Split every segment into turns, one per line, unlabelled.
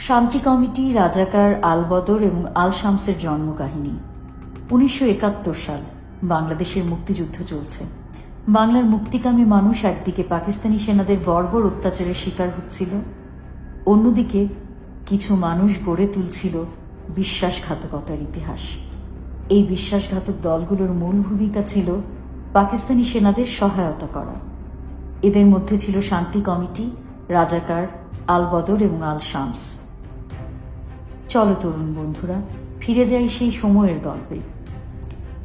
শান্তি কমিটি, রাজাকার, আল বদর এবং আল শামসের জন্মকাহিনী। 1971 সাল, বাংলাদেশের মুক্তিযুদ্ধ চলছে। বাংলার মুক্তিকামী মানুষ একদিকে পাকিস্তানি সেনাদের বর্বর অত্যাচারের শিকার হচ্ছিল, অন্যদিকে কিছু মানুষ গড়ে তুলছিল বিশ্বাসঘাতকতার ইতিহাস। এই বিশ্বাসঘাতক দলগুলোর মূল ভূমিকা ছিল পাকিস্তানি সেনাদের সহায়তা করা। এদের মধ্যে ছিল শান্তি কমিটি, রাজাকার, আল বদর এবং আল শামস। চলো তরুণ বন্ধুরা, ফিরে যাই সেই সময়ের গল্পে।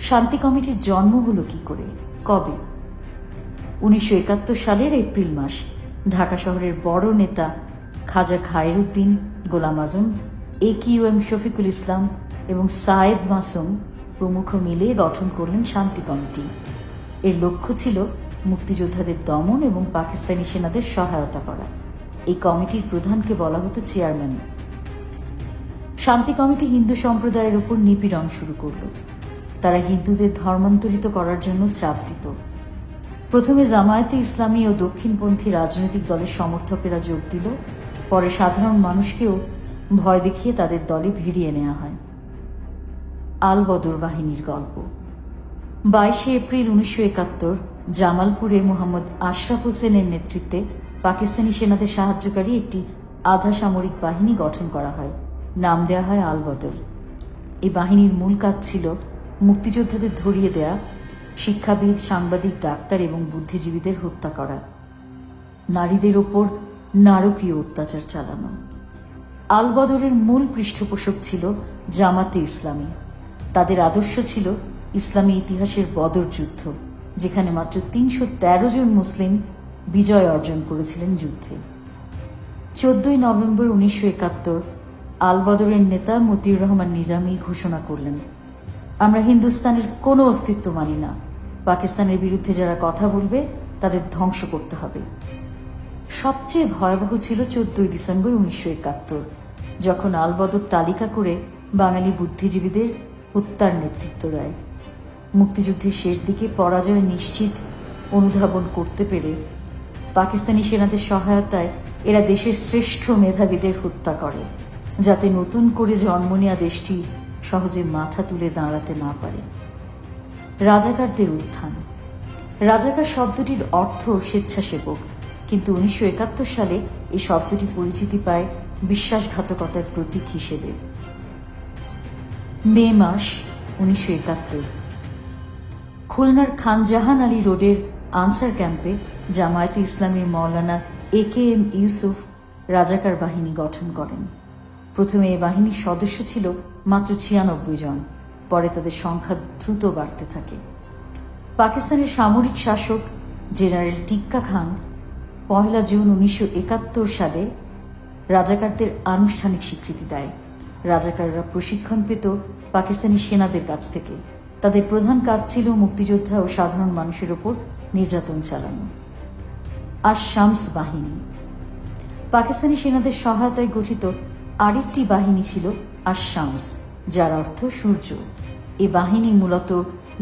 শান্তি কমিটির জন্ম হলো কি করে, কবে? 1971 সালের এপ্রিল মাস। ঢাকা শহরের বড় নেতা খাজা খায়রুদ্দিন, গোলাম আজম, AQM শফিকুল ইসলাম এবং সায়েদ মাসুম প্রমুখ মিলে গঠন করলেন শান্তি কমিটি। এর লক্ষ্য ছিল মুক্তিযোদ্ধাদের দমন এবং পাকিস্তানি সেনাদের সহায়তা করা। এই কমিটির প্রধানকে বলা হতো চেয়ারম্যান। শান্তি কমিটি হিন্দু সম্প্রদায়ের উপর নিপীড়ন শুরু করল। তারা হিন্দুদের ধর্মান্তরিত করার জন্য চাপ দিত। প্রথমে জামায়াতে ইসলামী ও দক্ষিণপন্থী রাজনৈতিক দলের সমর্থকেরা যোগ দিল, পরে সাধারণ মানুষকেও ভয় দেখিয়ে তাদের দলে ভিড়িয়ে নেওয়া হয়। আল বদর বাহিনীর গল্প। 22 এপ্রিল 1971 জামালপুরে মোহাম্মদ আশরাফ হোসেনের নেতৃত্বে পাকিস্তানি সেনাদের সাহায্যকারী একটি আধা সামরিক বাহিনী গঠন করা হয়। নাম দেওয়া হয় আল বদর। এই বাহিনীর মূল কাজ ছিল মুক্তিযোদ্ধাদের ধরিয়ে দেয়া, শিক্ষাবিদ, সাংবাদিক, ডাক্তার এবং বুদ্ধিজীবীদের হত্যা করা, নারীদের ওপর নারকীয় অত্যাচার চালানো। আল বদরের মূল পৃষ্ঠপোষক ছিল জামাতে ইসলামী। তাদের আদর্শ ছিল ইসলামী ইতিহাসের বদর যুদ্ধ, যেখানে মাত্র 313 জন মুসলিম বিজয় অর্জন করেছিলেন যুদ্ধে। 14 নভেম্বর 1971 আল বদরের নেতা মতিউর রহমান নিজামী ঘোষণা করলেন, আমরা হিন্দুস্তানের কোনো অস্তিত্ব মানি না। পাকিস্তানের বিরুদ্ধে যারা কথা বলবে তাদের ধ্বংস করতে হবে। সবচেয়ে ভয়াবহ ছিল 14 ডিসেম্বর 1971, যখন আল বদর তালিকা করে বাঙালি বুদ্ধিজীবীদের হত্যার নেতৃত্ব দেয়। মুক্তিযুদ্ধের শেষ দিকে পরাজয় নিশ্চিত অনুধাবন করতে পেরে পাকিস্তানি সেনাদের সহায়তায় এরা দেশের শ্রেষ্ঠ মেধাবীদের হত্যা করে, যাতে নতুন করে জন্ম নেওয়া দেশটি সহজে মাথা তুলে দাঁড়াতে না পারে। রাজাকারদের উত্থান। রাজাকার শব্দটির অর্থ স্বেচ্ছাসেবক, কিন্তু 1971 সালে এই শব্দটি পরিচিতি পায় বিশ্বাসঘাতকতার প্রতীক হিসেবে। মে মাস 1971 খুলনার খান জাহান আলী রোডের আনসার ক্যাম্পে জামায়াতে ইসলামীর মৌলানা AKM ইউসুফ রাজাকার বাহিনী গঠন করেন। প্রথমে এই বাহিনীর সদস্য ছিল মাত্র 96 জন, পরে তাদের সংখ্যা দ্রুত বাড়তে থাকে। পাকিস্তানের সামরিক শাসক জেনারেল টিক্কা খান 1 জুন 1971 সালে রাজাকারদের আনুষ্ঠানিক স্বীকৃতি দেয়। রাজাকাররা প্রশিক্ষণ পেত পাকিস্তানি সেনাদের কাছ থেকে। তাদের প্রধান কাজ ছিল মুক্তিযোদ্ধা ও সাধারণ মানুষের ওপর নির্যাতন চালানো। আল শামস বাহিনী। পাকিস্তানি সেনাদের সহায়তায় গঠিত আরেকটি বাহিনী ছিল আল শামস, যার অর্থ সূর্য। এই বাহিনী মূলত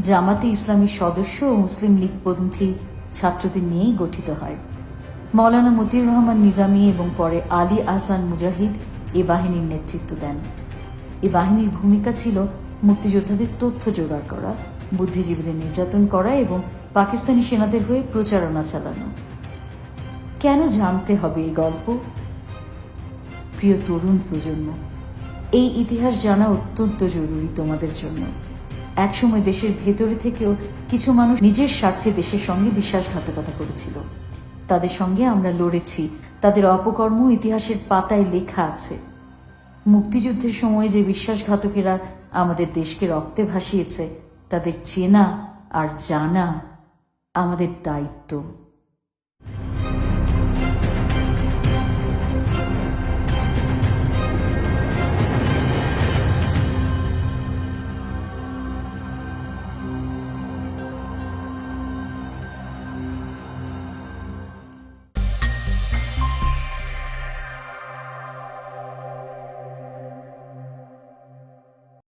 জামাতে ইসলামীর সদস্য ও মুসলিম লীগপন্থী ছাত্রদের নিয়েই গঠিত হয়। মৌলানা মতিউর রহমান নিজামী এবং পরে আলী আহসান মুজাহিদ এ বাহিনীর নেতৃত্ব দেন। এই বাহিনীর ভূমিকা ছিল মুক্তিযোদ্ধাদের তথ্য জোগাড় করা, বুদ্ধিজীবীদের নির্যাতন করা এবং পাকিস্তানি সেনাদের হয়ে প্রচারণা চালানো। কেন জানতে হবে এই গল্প? প্রিয় তরুণ প্রজন্ম, এই ইতিহাস জানা অত্যন্ত জরুরি তোমাদের জন্য। একসময় দেশের ভেতরে থেকেও কিছু মানুষ নিজের স্বার্থে দেশের সঙ্গে বিশ্বাসঘাতকতা করেছিল। তাদের সঙ্গে আমরা লড়েছি, তাদের অপকর্ম ইতিহাসের পাতায় লেখা আছে। মুক্তিযুদ্ধের সময় যে বিশ্বাসঘাতকেরা আমাদের দেশকে রক্তে ভাসিয়েছে, তাদের চেনা আর জানা আমাদের দায়িত্ব।